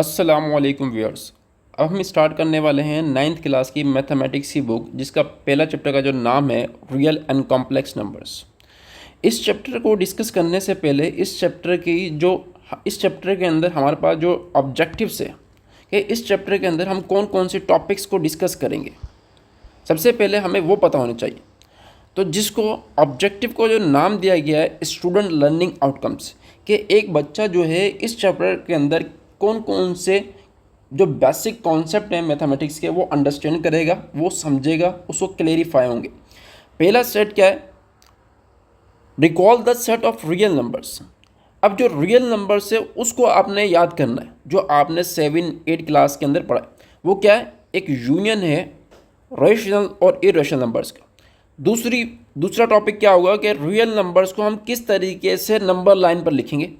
अस्सलामुअलैकुम व्यूअर्स। अब हम स्टार्ट करने वाले हैं 9th क्लास की मैथमेटिक्स की बुक, जिसका पहला चैप्टर का जो नाम है रियल एंड कॉम्प्लेक्स नंबर्स। इस चैप्टर को डिस्कस करने से पहले इस चैप्टर के अंदर हमारे पास जो ऑब्जेक्टिव्स है कि इस चैप्टर के अंदर हम कौन कौन से टॉपिक्स को डिस्कस करेंगे, सबसे पहले हमें वो पता होना चाहिए। तो जिसको ऑब्जेक्टिव को जो नाम दिया गया है स्टूडेंट लर्निंग आउटकम्स, कि एक बच्चा जो है इस चैप्टर के अंदर कौन कौन से जो बेसिक कॉन्सेप्ट हैं मैथमेटिक्स के वो अंडरस्टैंड करेगा, वो समझेगा, उसको क्लेरिफाई होंगे। पहला सेट क्या है? Recall the set of real numbers. अब जो रियल नंबर्स है उसको आपने याद करना है, जो आपने 7-8 क्लास के अंदर पढ़ा है। वो क्या है? एक यूनियन है रेशनल और इरेशनल नंबर्स का। दूसरा टॉपिक क्या होगा कि रियल नंबर्स को हम किस तरीके से नंबर लाइन पर लिखेंगे।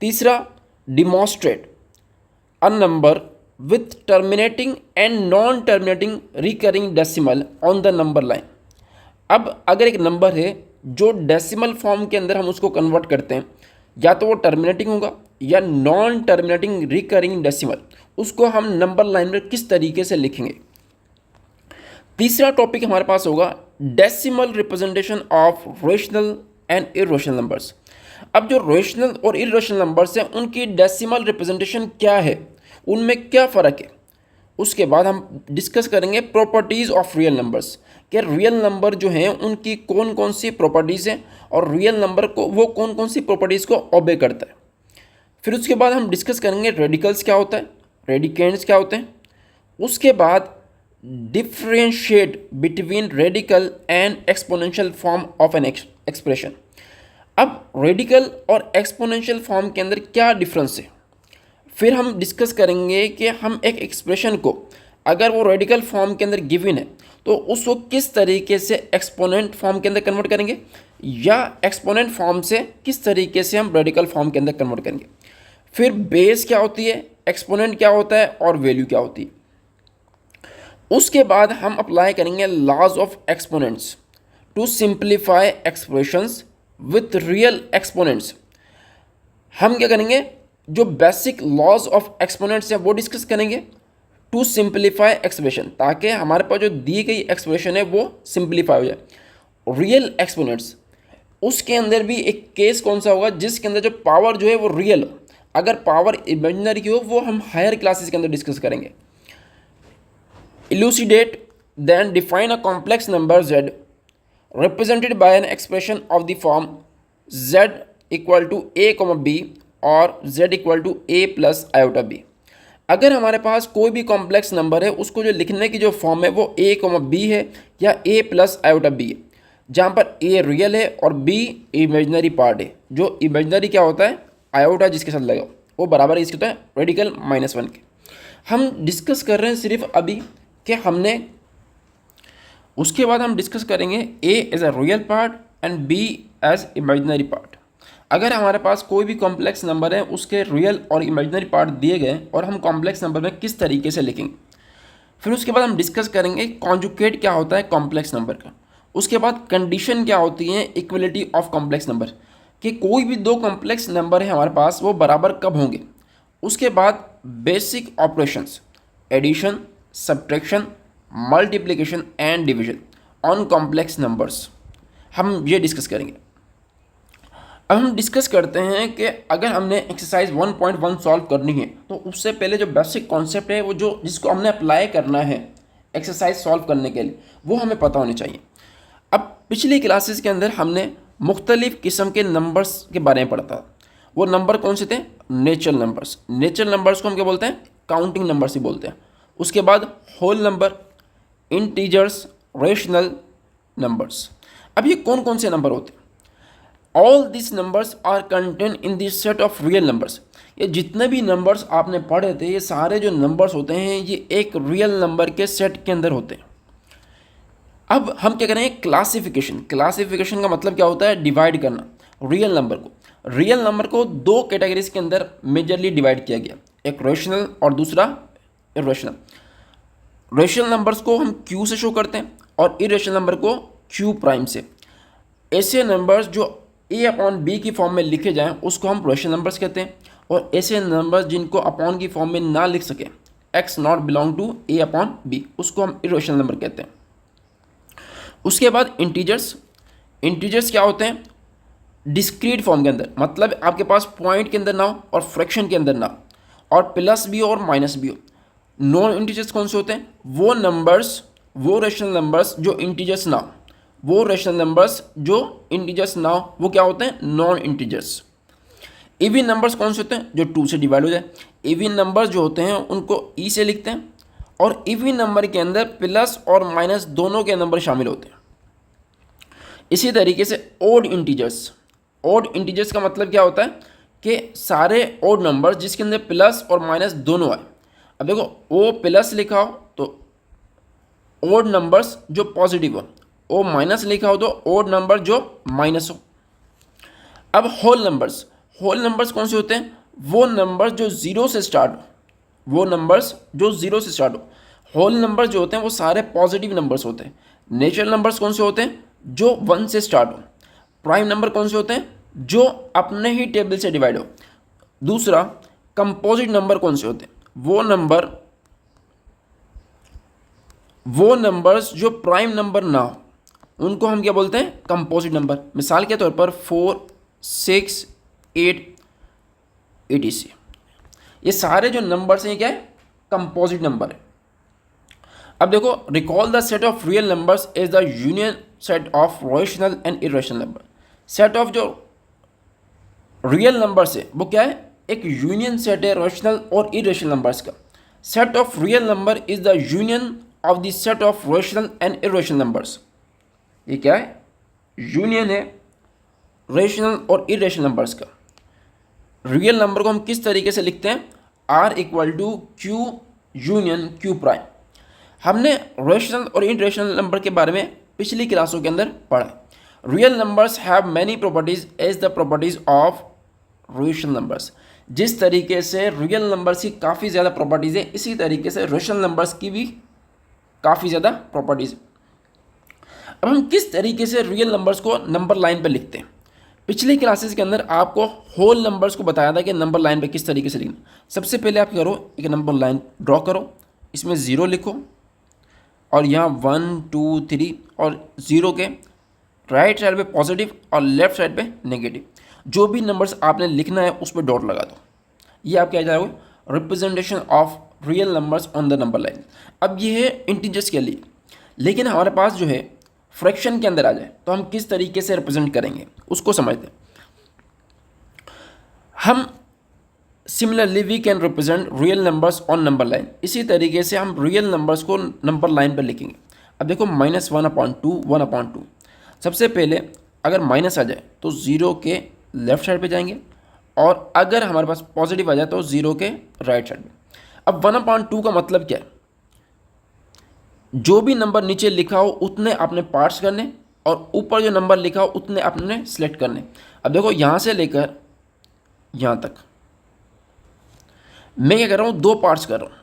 तीसरा, demonstrate a number with terminating and non terminating recurring decimal on the number line. अब अगर एक नंबर है जो डेसिमल फॉर्म के अंदर हम उसको कन्वर्ट करते हैं, या तो वो टर्मिनेटिंग होगा या नॉन टर्मिनेटिंग रिकरिंग डेसिमल, उसको हम नंबर लाइन में किस तरीके से लिखेंगे। तीसरा टॉपिक हमारे पास होगा decimal representation of rational and irrational numbers. अब जो रेशनल और इरेशनल नंबर्स हैं उनकी डेसिमल रिप्रेजेंटेशन क्या है, उनमें क्या फ़र्क है। उसके बाद हम डिस्कस करेंगे प्रॉपर्टीज़ ऑफ रियल नंबर्स, कि रियल नंबर जो हैं उनकी कौन कौन सी प्रॉपर्टीज़ हैं और रियल नंबर को वो कौन कौन सी प्रॉपर्टीज़ को ओबे करता है। फिर उसके बाद हम डिस्कस करेंगे रेडिकल्स क्या होता है, रेडिकेंड्स क्या होते हैं। उसके बाद differentiate between radical and exponential form of an expression. अब रेडिकल और एक्सपोनेंशियल फॉर्म के अंदर क्या डिफरेंस है। फिर हम डिस्कस करेंगे कि हम एक एक्सप्रेशन को अगर वो रेडिकल फॉर्म के अंदर गिवन है तो उसको किस तरीके से एक्सपोनेंट फॉर्म के अंदर कन्वर्ट करेंगे, या एक्सपोनेंट फॉर्म से किस तरीके से हम रेडिकल फॉर्म के अंदर कन्वर्ट करेंगे। फिर बेस क्या होती है, एक्सपोनेंट क्या होता है और वैल्यू क्या होती है। उसके बाद हम अप्लाई करेंगे laws of exponents to simplify expressions with real exponents. हम क्या करेंगे, जो बेसिक लॉज ऑफ एक्सपोनेंट्स हैं वो डिस्कस करेंगे टू सिंप्लीफाई एक्सप्रेशन, ताकि हमारे पास जो दी गई एक्सप्रेशन है वो सिंप्लीफाई हो जाए। रियल एक्सपोनेंट्स, उसके अंदर भी एक केस कौन सा होगा जिसके अंदर जो पावर जो है वो रियल हो। अगर पावर इमेजिनरी हो वो हम हायर क्लासेस के अंदर डिस्कस करेंगे। Elucidate, then define a complex number z represented by an expression of the form z equal to a, b और z equal to a plus iota b। अगर हमारे पास कोई भी कॉम्प्लेक्स नंबर है उसको जो लिखने की जो फॉर्म है वो a, b है या a plus iota b है, जहाँ पर a रियल है और b इमेजनरी पार्ट है। जो इमेजनरी क्या होता है, आयोटा जिसके साथ लगा वो बराबर इसके होता है रेडिकल -1 के। हम डिस्कस कर रहे हैं सिर्फ अभी कि हमने, उसके बाद हम डिस्कस करेंगे a as a real part and b as imaginary part. अगर हमारे पास कोई भी कॉम्प्लेक्स नंबर है उसके रियल और इमेजिनरी पार्ट दिए गए और हम कॉम्प्लेक्स नंबर में किस तरीके से लिखेंगे। फिर उसके बाद हम डिस्कस करेंगे कॉन्जुगेट क्या होता है कॉम्प्लेक्स नंबर का। उसके बाद कंडीशन क्या होती है इक्वलिटी ऑफ कॉम्प्लेक्स नंबर, कि कोई भी दो कॉम्प्लेक्स नंबर है हमारे पास वो बराबर कब होंगे। उसके बाद basic operations, addition, subtraction, multiplication and division on complex numbers, हम ये डिस्कस करेंगे। अब हम डिस्कस करते हैं कि अगर हमने एक्सरसाइज 1.1 सॉल्व करनी है तो उससे पहले जो बेसिक कॉन्सेप्ट है वो जिसको हमने अप्लाई करना है एक्सरसाइज सॉल्व करने के लिए वो हमें पता होनी चाहिए। अब पिछली क्लासेस के अंदर हमने मुख्तलिफ़ किस्म के नंबर्स के बारे में पढ़ा था। वो नंबर कौन से थे? Natural numbers. नेचुरल नंबर्स को हम क्या बोलते हैं? काउंटिंग नंबर्स ही बोलते हैं। उसके बाद whole number, integers, rational numbers. अब ये कौन कौन से नंबर होते हैं? All this numbers are contain in this set of real numbers. ये जितने भी नंबर्स आपने पढ़े थे ये सारे जो नंबर्स होते हैं ये एक रियल नंबर के सेट के अंदर होते हैं। अब हम क्या करेंगे, क्लासिफिकेशन। क्लासिफिकेशन का मतलब क्या होता है? डिवाइड करना रियल नंबर को। रियल नंबर को दो कैटेगरीज के अंदर मेजरली डिवाइड किया गया, एक रेशनल और दूसरा इरेशनल। रेशनल नंबर्स को हम क्यू से शो करते हैं और इरेशनल नंबर को क्यू प्राइम से। ऐसे नंबर्स जो a/b की फॉर्म में लिखे जाएं उसको हम रेशनल नंबर्स कहते हैं, और ऐसे नंबर्स जिनको अपॉन की फॉर्म में ना लिख सके, x not belong to a upon b, उसको हम इरेशनल नंबर कहते हैं। उसके बाद इंटीजर्स। इंटीजर्स क्या होते हैं? डिस्क्रीट फॉर्म के अंदर, मतलब आपके पास पॉइंट के अंदर ना हो और फ्रैक्शन के अंदर ना हो, और प्लस भी हो और माइनस भी हो। नॉन इंटीजर्स कौन से होते हैं? वो नंबर्स, वो रेशनल नंबर्स जो इंटीजर्स ना हो, वो रेशनल नंबर्स जो इंटीजर्स ना हो, वो क्या होते हैं? Non integers. इवन नंबर्स कौन से होते हैं? जो 2 से डिवाइड हो जाए। इवन नंबर्स जो होते हैं उनको ई से लिखते हैं, और इवन नंबर के अंदर प्लस और माइनस दोनों के नंबर शामिल होते हैं। इसी तरीके से ओड इंटीजर्स। ओड इंटीजर्स का मतलब क्या होता है कि सारे ओड नंबर्स जिसके अंदर प्लस और माइनस दोनों आए। अब देखो, ओ प्लस लिखा हो तो ओड नंबर्स जो पॉजिटिव हो, ओ माइनस लिखा हो तो ओड नंबर जो माइनस हो। अब होल नंबर्स। होल नंबर्स कौन से होते हैं? वो नंबर्स जो जीरो से स्टार्ट हो, वो नंबर्स जो जीरो से स्टार्ट हो। होल नंबर जो होते हैं वो सारे पॉजिटिव नंबर्स होते हैं। नेचुरल नंबर्स कौन से होते हैं? जो 1 से स्टार्ट हो। प्राइम नंबर कौन से होते हैं? जो अपने ही टेबल से डिवाइड हो। दूसरा, कंपोजिट नंबर कौन से होते हैं? वो नंबर्स जो प्राइम नंबर ना हो, उनको हम क्या बोलते हैं? Composite number. मिसाल के तौर पर 4, 6, 8, etc। ये सारे जो नंबर्स हैं क्या है? कंपोजिट नंबर है। अब देखो, recall the set of real numbers is the union set of rational and irrational number. Set of जो रियल नंबर्स है वो क्या है? एक यूनियन सेट है रेशनल और इरेशनल नंबर्स का। Set of real number is the union of the set of rational and irrational numbers. ये क्या है? यूनियन है रेशनल और इरेशनल नंबर्स का। रियल नंबर को हम किस तरीके से लिखते हैं? R equal to q union q prime. हमने रेशनल और इरेशनल नंबर के बारे में पिछली क्लासों के अंदर पढ़ा। Real numbers have many properties as the properties of rational numbers. जिस तरीके से रियल नंबर्स की काफ़ी ज़्यादा प्रॉपर्टीज़ है, इसी तरीके से रेशनल नंबर्स की भी काफ़ी ज़्यादा प्रॉपर्टीज़ है। अब हम किस तरीके से रियल नंबर्स को नंबर लाइन पर लिखते हैं? पिछली क्लासेस के अंदर आपको होल नंबर्स को बताया था कि नंबर लाइन पे किस तरीके से लिखना। सबसे पहले आप करो, एक नंबर लाइन ड्रॉ करो, इसमें 0 लिखो, और यहाँ 1, 2, 3, और 0 के राइट साइड पे पॉजिटिव और लेफ्ट साइड पे नेगेटिव। जो भी नंबर्स आपने लिखना है उस पर डॉट लगा दो। ये आप क्या जाओगे? Representation of real numbers on the number line. अब ये है इंटीजर्स के लिए, लेकिन हमारे पास जो है फ्रैक्शन के अंदर आ जाए तो हम किस तरीके से रिप्रेजेंट करेंगे उसको समझते हैं। हम similarly we can represent real numbers on number line. इसी तरीके से हम रियल नंबर्स को नंबर लाइन पर लिखेंगे। अब देखो, -1/2, 1/2। सबसे पहले अगर माइनस आ जाए तो 0 के लेफ्ट साइड पे जाएंगे, और अगर हमारे पास पॉजिटिव आ जाए तो 0 के राइट साइड पे। अब 1/2 का मतलब क्या है? जो भी नंबर नीचे लिखा हो उतने आपने पार्ट्स करने, और ऊपर जो नंबर लिखा हो उतने आपने सेलेक्ट करने। अब देखो, यहाँ से लेकर यहाँ तक मैं क्या कर रहा हूँ? 2 पार्ट्स कर रहा हूँ,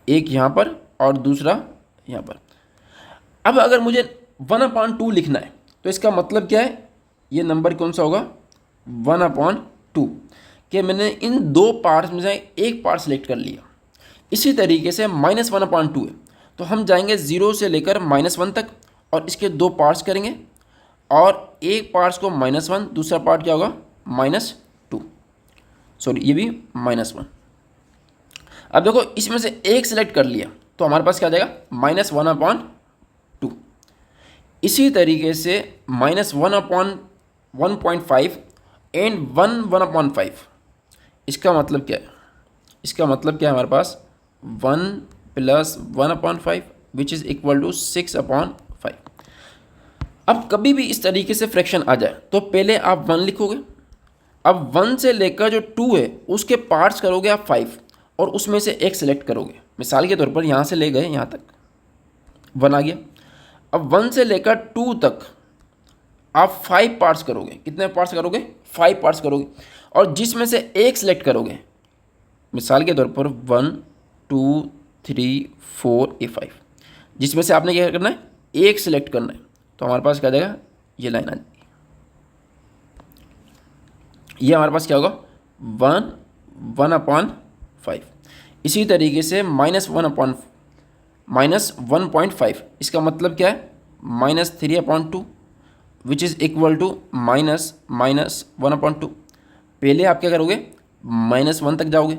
एक यहाँ पर और दूसरा यहाँ पर। अब अगर मुझे 1/2 लिखना है तो इसका मतलब क्या है? ये नंबर कौन सा होगा? 1/2, कि मैंने इन 2 पार्ट्स में से एक पार्ट सेलेक्ट कर लिया। इसी तरीके से -1/2 है तो हम जाएंगे 0 से लेकर -1 तक, और इसके 2 पार्ट्स करेंगे, और एक पार्ट्स को -1, दूसरा पार्ट क्या होगा? -2, सॉरी ये भी -1। अब देखो, इसमें से एक सेलेक्ट कर लिया तो हमारे पास क्या आ जाएगा? -1/2। इसी तरीके से -1/1.5 एंड 1/5। इसका मतलब क्या है? इसका मतलब क्या है? हमारे पास 1 + 1/5 विच इज़ इक्वल टू 6/5। अब कभी भी इस तरीके से फ्रैक्शन आ जाए तो पहले आप 1 लिखोगे। अब 1 से लेकर जो 2 है उसके पार्ट्स करोगे आप 5, और उसमें से एक सेलेक्ट करोगे। मिसाल के तौर पर यहाँ से ले गए, यहाँ तक 1 आ गया। अब 1 से लेकर 2 तक आप 5 पार्ट्स करोगे। कितने पार्ट्स करोगे? 5 पार्ट्स करोगे, और जिसमें से एक सेलेक्ट करोगे। मिसाल के तौर पर 1, 2, 3, 4, ये 5, जिसमें से आपने क्या करना है? एक सेलेक्ट करना है। तो हमारे पास क्या आ जाएगा? ये लाइन आ जाएगी। ये हमारे पास क्या होगा? 1 1/5। इसी तरीके से -1/-1.5, इसका मतलब क्या है, -3/2, विच इज़ इक्वल टू -1/2। पहले आप क्या करोगे, -1 तक जाओगे,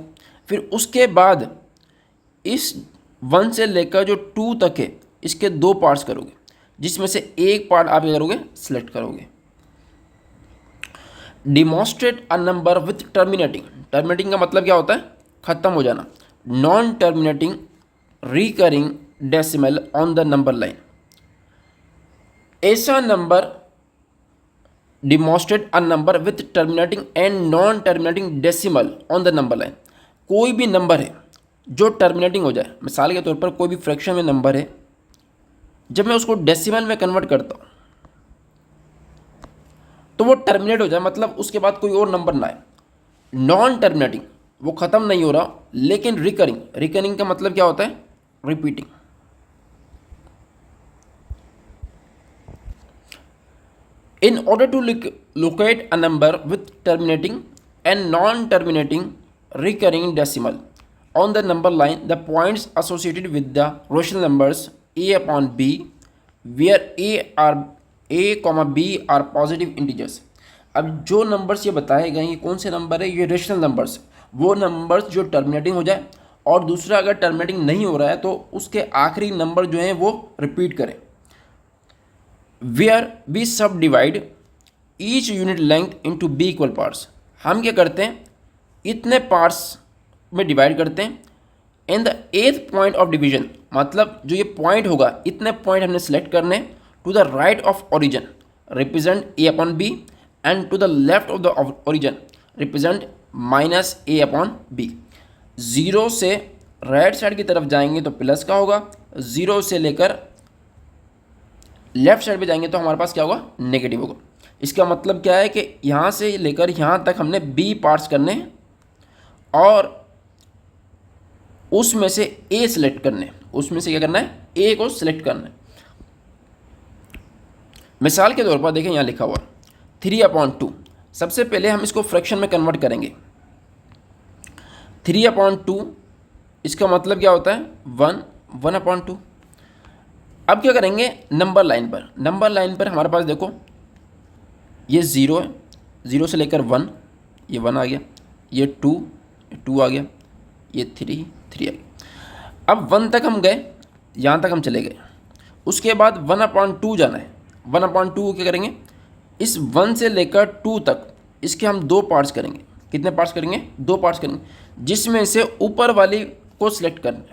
फिर उसके बाद इस 1 से लेकर जो 2 तक है इसके 2 पार्ट्स करोगे, जिसमें से एक पार्ट आप क्या करोगे, सिलेक्ट करोगे। Demonstrate a number with terminating. Terminating का मतलब क्या होता है, खत्म हो जाना। Non terminating recurring decimal on the number line. ऐसा number, demonstrate a number with terminating and non terminating decimal on the number line. कोई भी नंबर है जो टर्मिनेटिंग हो जाए, मिसाल के तौर पर कोई भी फ्रैक्शन में नंबर है, जब मैं उसको डेसिमल में कन्वर्ट करता हूँ तो वो टर्मिनेट हो जाए, मतलब उसके बाद कोई और नंबर ना आए। नॉन टर्मिनेटिंग, वो ख़त्म नहीं हो रहा, लेकिन रिकरिंग, रिकरिंग का मतलब क्या होता है, repeating. In order to locate a number with terminating and non-terminating recurring decimal on the number line, the points associated with the rational numbers a upon b, where a, b are positive integers. अब जो numbers ये बताए गए, ये कौन से number है, ये रेशनल नंबर्स, वो नंबर्स जो टर्मिनेटिंग हो जाए, और दूसरा अगर टर्मिनेटिंग नहीं हो रहा है तो उसके आखिरी नंबर जो हैं वो रिपीट करें। Where we subdivide each unit length into b equal parts. हम क्या करते हैं, इतने पार्ट्स में डिवाइड करते हैं। In the 8th point of division, मतलब जो ये पॉइंट होगा, इतने पॉइंट हमने सेलेक्ट करने। To the right of origin represent a upon b, and to the left of the origin represent -a/b। 0 से राइट साइड की तरफ जाएंगे तो प्लस का होगा, 0 से लेकर लेफ्ट साइड पे जाएंगे तो हमारे पास क्या होगा, नेगेटिव होगा। इसका मतलब क्या है कि यहाँ से लेकर यहाँ तक हमने बी पार्ट्स करने हैं और उसमें से ए सिलेक्ट करने हैं। उसमें से क्या करना है, ए को सिलेक्ट करना है। मिसाल के तौर पर देखें, यहाँ लिखा हुआ 3/2। सबसे पहले हम इसको फ्रैक्शन में कन्वर्ट करेंगे। 3/2 इसका मतलब क्या होता है, 1/2। अब क्या करेंगे, नंबर लाइन पर, नंबर लाइन पर हमारे पास देखो ये 0 है, 0 से लेकर 1, ये 1 आ गया, ये 2 आ गया, ये 3 आ गया। अब 1 तक हम गए, यहाँ तक हम चले गए। उसके बाद 1/2 जाना है। 1/2 क्या करेंगे, इस 1 से लेकर 2 तक इसके हम 2 पार्ट्स करेंगे। कितने पार्ट्स करेंगे, 2 पार्ट्स करेंगे, जिसमें से ऊपर वाली को सिलेक्ट करना है।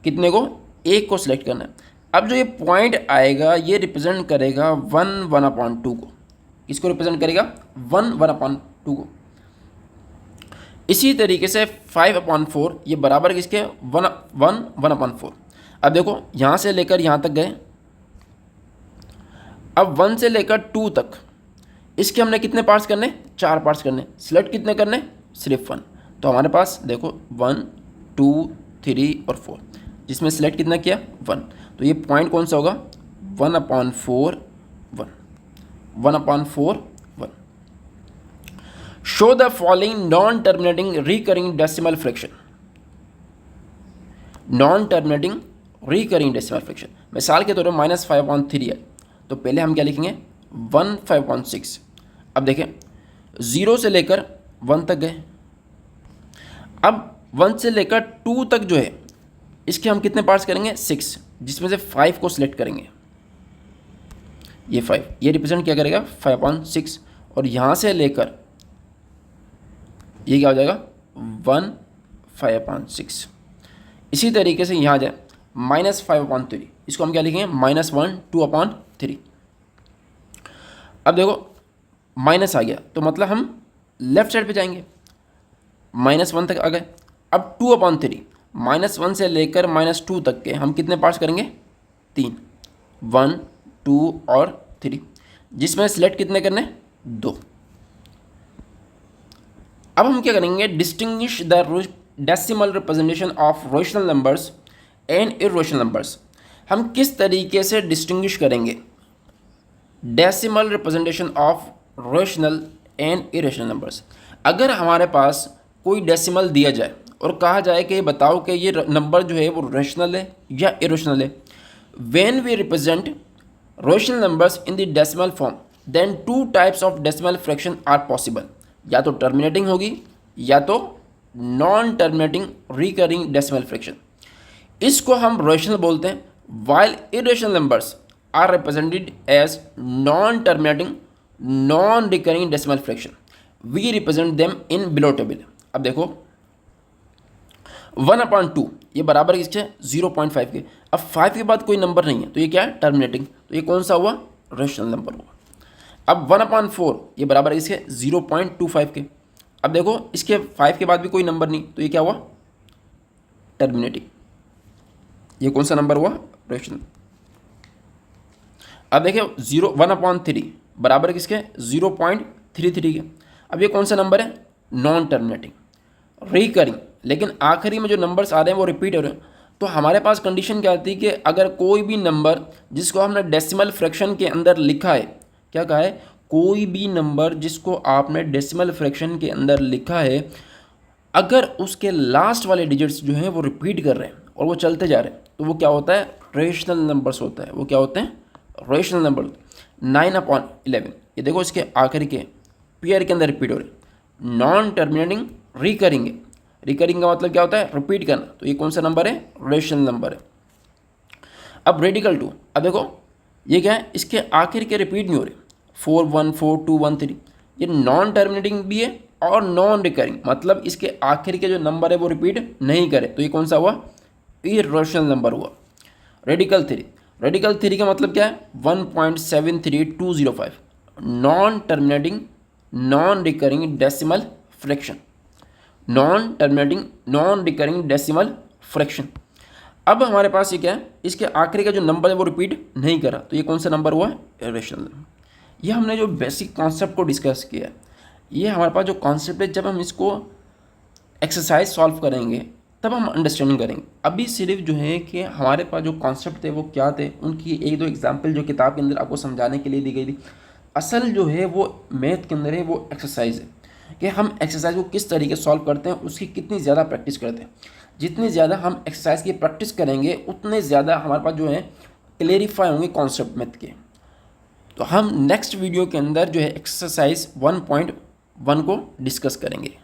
कितने को, एक को सिलेक्ट करना है। अब जो ये पॉइंट आएगा ये रिप्रेजेंट करेगा 1/2 को। इसको रिप्रेजेंट करेगा 1/2 को। इसी तरीके से 5/4 ये बराबर किसके, 1/4। अब देखो यहाँ से लेकर यहाँ तक गए। अब 1 से लेकर 2 तक इसके हमने कितने पार्ट्स करने, 4 पार्ट्स करने। सिलेक्ट कितने करने, सिर्फ 1। तो हमारे पास देखो 1, 2, 3 और 4, जिसमें सिलेक्ट कितना किया, 1। तो ये पॉइंट कौन सा होगा, 1/4, 1, 1/4, 1। Show the following non terminating recurring decimal fraction. Non terminating recurring decimal fraction, मिसाल के तौर पर -5/3 है, तो पहले हम क्या लिखेंगे, 1/5/6। अब देखें 0 से लेकर 1 तक गए। अब 1 से लेकर 2 तक जो है इसके हम कितने पार्ट्स करेंगे, 6, जिसमें से 5 को सिलेक्ट करेंगे। ये 5 ये रिप्रेजेंट क्या करेगा, 5/6। और यहाँ से लेकर ये क्या हो जाएगा, 1/5/6। इसी तरीके से यहाँ जाए -5/3, इसको हम क्या लिखेंगे, -1, 2/3। अब देखो माइनस आ गया, तो मतलब हम लेफ्ट साइड पे जाएंगे, -1 तक आ गए। अब 2/3, -1 से लेकर -2 तक के हम कितने पार्ट्स करेंगे, 3, 1, 2 और 3, जिसमें सिलेक्ट कितने करने, 2। अब हम क्या करेंगे, distinguish the decimal representation of rational numbers and irrational numbers. हम किस तरीके से डिस्टिंग्विश करेंगे decimal representation of rational and irrational numbers. अगर हमारे पास कोई डेसिमल दिया जाए और कहा जाए कि बताओ कि ये नंबर जो है वो रेशनल है या इरेशनल है, when we represent rational numbers in the decimal form then two types of decimal fraction are possible, या तो टर्मिनेटिंग होगी या तो non terminating recurring decimal fraction. इसको हम रेशनल बोलते हैं, while irrational numbers are represented as non terminating non recurring decimal fraction, we represent them in below table. अब देखो 1/2 ये बराबर किसके 0.5 के। अब 5 के बाद कोई नंबर नहीं है तो ये क्या है टर्मिनेटिंग, तो ये कौन सा हुआ रेशनल नंबर हुआ। अब 1/4 ये बराबर है इसके 0.25 के। अब देखो इसके 5 के बाद भी कोई नंबर नहीं तो ये क्या हुआ टर्मिनेटिंग, ये कौन सा नंबर हुआ रेशनल। अब देखिए 1/3 बराबर किसके 0.33 के। अब ये कौन सा नंबर है नॉन टर्मिनेटिंग रिकरिंग, लेकिन आखिरी में जो नंबर्स आ रहे हैं वो रिपीट हो रहे हैं। तो हमारे पास कंडीशन क्या आती है कि अगर कोई भी नंबर जिसको हमने डेसिमल फ्रैक्शन के अंदर लिखा है, क्या कहा है, कोई भी नंबर जिसको आपने डेसिमल फ्रैक्शन के अंदर लिखा है, अगर उसके लास्ट वाले डिजिट्स जो हैं वो रिपीट कर रहे हैं और वो चलते जा रहे हैं तो वो क्या होता है रेशनल नंबर्स होता है। वो क्या होते हैं रेशनल नंबर। 9/11 ये देखो इसके आखिरी के पेयर के अंदर रिपीट हो रहे हैं। नॉन टर्मिनेटिंग रिकरिंग है, रिकरिंग का मतलब क्या होता है रिपीट करना, तो ये कौन सा नंबर है रेशनल नंबर है। अब रेडिकल 2, अब देखो ये क्या है इसके आखिर के रिपीट नहीं हो रहे 4 1 4 2 1 3, ये नॉन टर्मिनेटिंग भी है और नॉन रिकरिंग, मतलब इसके आखिर के जो नंबर है वो रिपीट नहीं करे, तो ये कौन सा हुआ इरेशनल नंबर हुआ। रेडिकल 3, रेडिकल 3 का मतलब क्या है 1.73205, non terminating non recurring decimal fraction, non terminating non recurring decimal fraction. अब हमारे पास ये क्या है इसके आखिरी का जो नंबर है वो रिपीट नहीं करा, तो ये कौन सा नंबर हुआ इरेशनल। ये हमने जो बेसिक कॉन्सेप्ट को डिस्कस किया है, ये हमारे पास जो कॉन्सेप्ट है जब हम इसको एक्सरसाइज सॉल्व करेंगे तब हम अंडरस्टैंडिंग करेंगे। अभी सिर्फ जो है कि हमारे पास जो कॉन्सेप्ट थे वो क्या थे, उनकी एक दो एग्जाम्पल जो किताब के अंदर आपको समझाने के लिए दी गई थी। असल जो है वो मैथ के अंदर है वो एक्सरसाइज है कि हम एक्सरसाइज को किस तरीके से सॉल्व करते हैं, उसकी कितनी ज़्यादा प्रैक्टिस करते हैं। जितनी ज़्यादा हम एक्सरसाइज की प्रैक्टिस करेंगे उतने ज़्यादा हमारे पास जो है क्लेरिफाई होंगे कॉन्सेप्ट मैथ के। तो हम नेक्स्ट वीडियो के अंदर जो है एक्सरसाइज 1.1 को डिस्कस करेंगे।